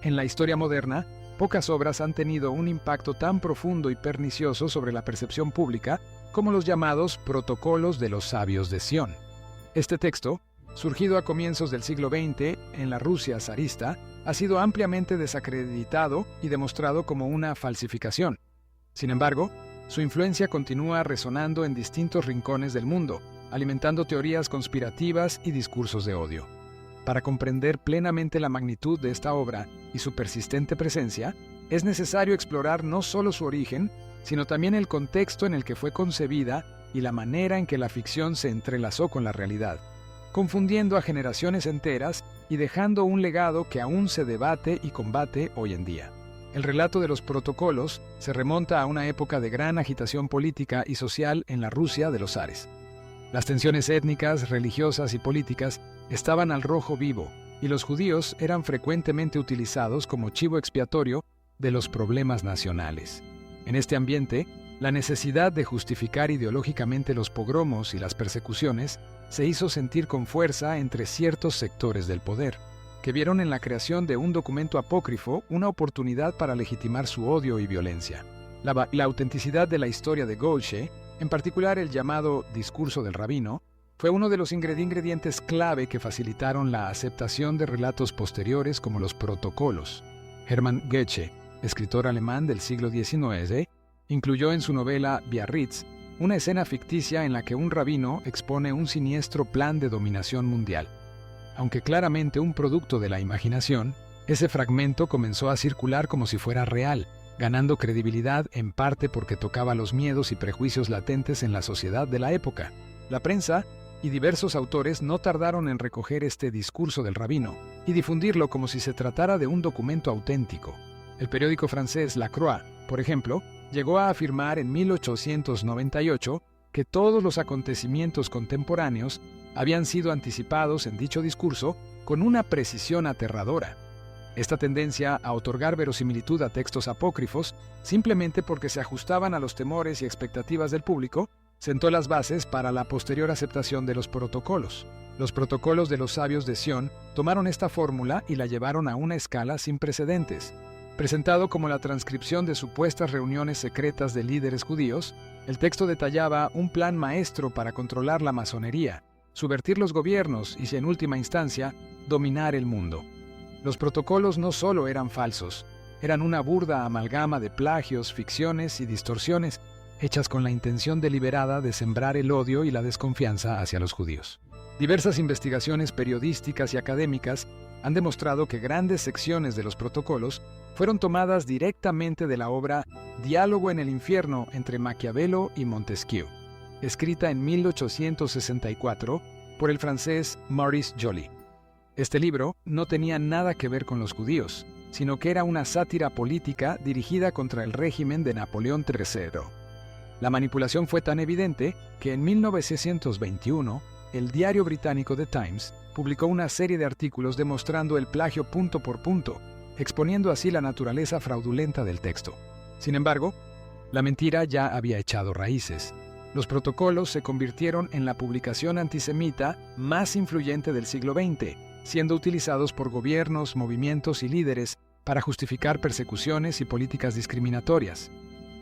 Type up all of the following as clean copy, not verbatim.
En la historia moderna, pocas obras han tenido un impacto tan profundo y pernicioso sobre la percepción pública como los llamados Protocolos de los Sabios de Sion. Este texto, surgido a comienzos del siglo XX en la Rusia zarista, ha sido ampliamente desacreditado y demostrado como una falsificación. Sin embargo, su influencia continúa resonando en distintos rincones del mundo, alimentando teorías conspirativas y discursos de odio. Para comprender plenamente la magnitud de esta obra y su persistente presencia, es necesario explorar no solo su origen, sino también el contexto en el que fue concebida y la manera en que la ficción se entrelazó con la realidad, confundiendo a generaciones enteras y dejando un legado que aún se debate y combate hoy en día. El relato de los protocolos se remonta a una época de gran agitación política y social en la Rusia de los zares. Las tensiones étnicas, religiosas y políticas estaban al rojo vivo, y los judíos eran frecuentemente utilizados como chivo expiatorio de los problemas nacionales. En este ambiente, la necesidad de justificar ideológicamente los pogromos y las persecuciones se hizo sentir con fuerza entre ciertos sectores del poder, que vieron en la creación de un documento apócrifo una oportunidad para legitimar su odio y violencia. La autenticidad de la historia de Goethe, en particular el llamado Discurso del Rabino, fue uno de los ingredientes clave que facilitaron la aceptación de relatos posteriores como los protocolos. Hermann Goethe, escritor alemán del siglo XIX, incluyó en su novela Biarritz una escena ficticia en la que un rabino expone un siniestro plan de dominación mundial. Aunque claramente un producto de la imaginación, ese fragmento comenzó a circular como si fuera real, ganando credibilidad en parte porque tocaba los miedos y prejuicios latentes en la sociedad de la época. La prensa y diversos autores no tardaron en recoger este discurso del rabino y difundirlo como si se tratara de un documento auténtico. El periódico francés La Croix, por ejemplo, llegó a afirmar en 1898 que todos los acontecimientos contemporáneos habían sido anticipados en dicho discurso con una precisión aterradora. Esta tendencia a otorgar verosimilitud a textos apócrifos, simplemente porque se ajustaban a los temores y expectativas del público, sentó las bases para la posterior aceptación de los protocolos. Los protocolos de los sabios de Sion tomaron esta fórmula y la llevaron a una escala sin precedentes. Presentado como la transcripción de supuestas reuniones secretas de líderes judíos, el texto detallaba un plan maestro para controlar la masonería, subvertir los gobiernos y, en última instancia, dominar el mundo. Los protocolos no solo eran falsos, eran una burda amalgama de plagios, ficciones y distorsiones, hechas con la intención deliberada de sembrar el odio y la desconfianza hacia los judíos. Diversas investigaciones periodísticas y académicas han demostrado que grandes secciones de los protocolos fueron tomadas directamente de la obra Diálogo en el infierno entre Maquiavelo y Montesquieu, escrita en 1864 por el francés Maurice Joly. Este libro no tenía nada que ver con los judíos, sino que era una sátira política dirigida contra el régimen de Napoleón III. La manipulación fue tan evidente que en 1921, el diario británico The Times publicó una serie de artículos demostrando el plagio punto por punto, exponiendo así la naturaleza fraudulenta del texto. Sin embargo, la mentira ya había echado raíces. Los protocolos se convirtieron en la publicación antisemita más influyente del siglo XX, siendo utilizados por gobiernos, movimientos y líderes para justificar persecuciones y políticas discriminatorias.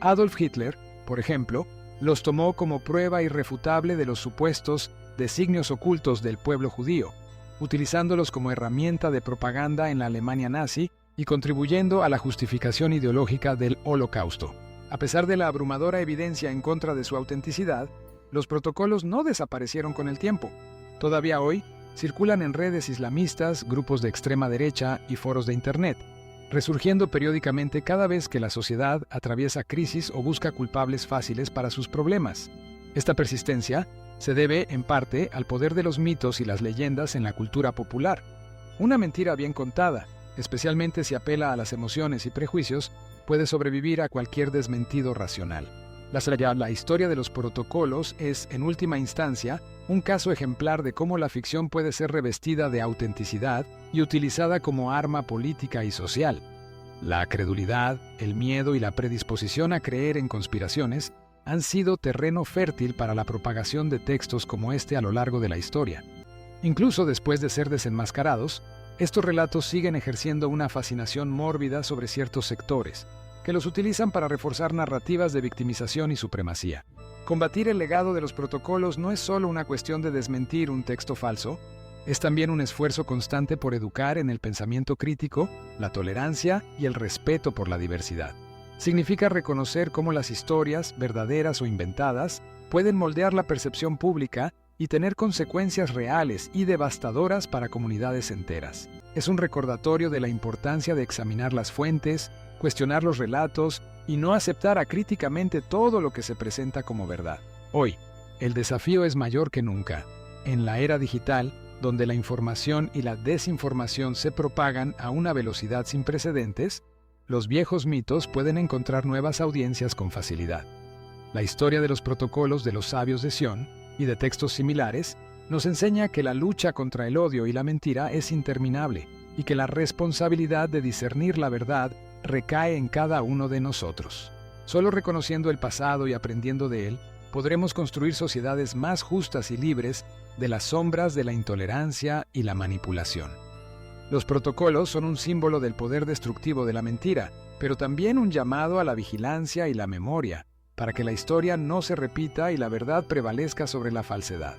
Adolf Hitler, por ejemplo, los tomó como prueba irrefutable de los supuestos designios ocultos del pueblo judío, utilizándolos como herramienta de propaganda en la Alemania nazi y contribuyendo a la justificación ideológica del Holocausto. A pesar de la abrumadora evidencia en contra de su autenticidad, los protocolos no desaparecieron con el tiempo. Todavía hoy, circulan en redes islamistas, grupos de extrema derecha y foros de Internet, resurgiendo periódicamente cada vez que la sociedad atraviesa crisis o busca culpables fáciles para sus problemas. Esta persistencia se debe, en parte, al poder de los mitos y las leyendas en la cultura popular. Una mentira bien contada, especialmente si apela a las emociones y prejuicios, puede sobrevivir a cualquier desmentido racional. La historia de los protocolos es, en última instancia, un caso ejemplar de cómo la ficción puede ser revestida de autenticidad y utilizada como arma política y social. La credulidad, el miedo y la predisposición a creer en conspiraciones han sido terreno fértil para la propagación de textos como este a lo largo de la historia. Incluso después de ser desenmascarados, Estos relatos siguen ejerciendo una fascinación mórbida sobre ciertos sectores, que los utilizan para reforzar narrativas de victimización y supremacía. Combatir el legado de los protocolos no es solo una cuestión de desmentir un texto falso, es también un esfuerzo constante por educar en el pensamiento crítico, la tolerancia y el respeto por la diversidad. Significa reconocer cómo las historias, verdaderas o inventadas, pueden moldear la percepción pública y tener consecuencias reales y devastadoras para comunidades enteras. Es un recordatorio de la importancia de examinar las fuentes, cuestionar los relatos y no aceptar acríticamente todo lo que se presenta como verdad. Hoy, el desafío es mayor que nunca. En la era digital, donde la información y la desinformación se propagan a una velocidad sin precedentes, los viejos mitos pueden encontrar nuevas audiencias con facilidad. La historia de los protocolos de los sabios de Sión y de textos similares nos enseña que la lucha contra el odio y la mentira es interminable y que la responsabilidad de discernir la verdad recae en cada uno de nosotros. Solo reconociendo el pasado y aprendiendo de él, podremos construir sociedades más justas y libres de las sombras de la intolerancia y la manipulación. Los protocolos son un símbolo del poder destructivo de la mentira, pero también un llamado a la vigilancia y la memoria, para que la historia no se repita y la verdad prevalezca sobre la falsedad.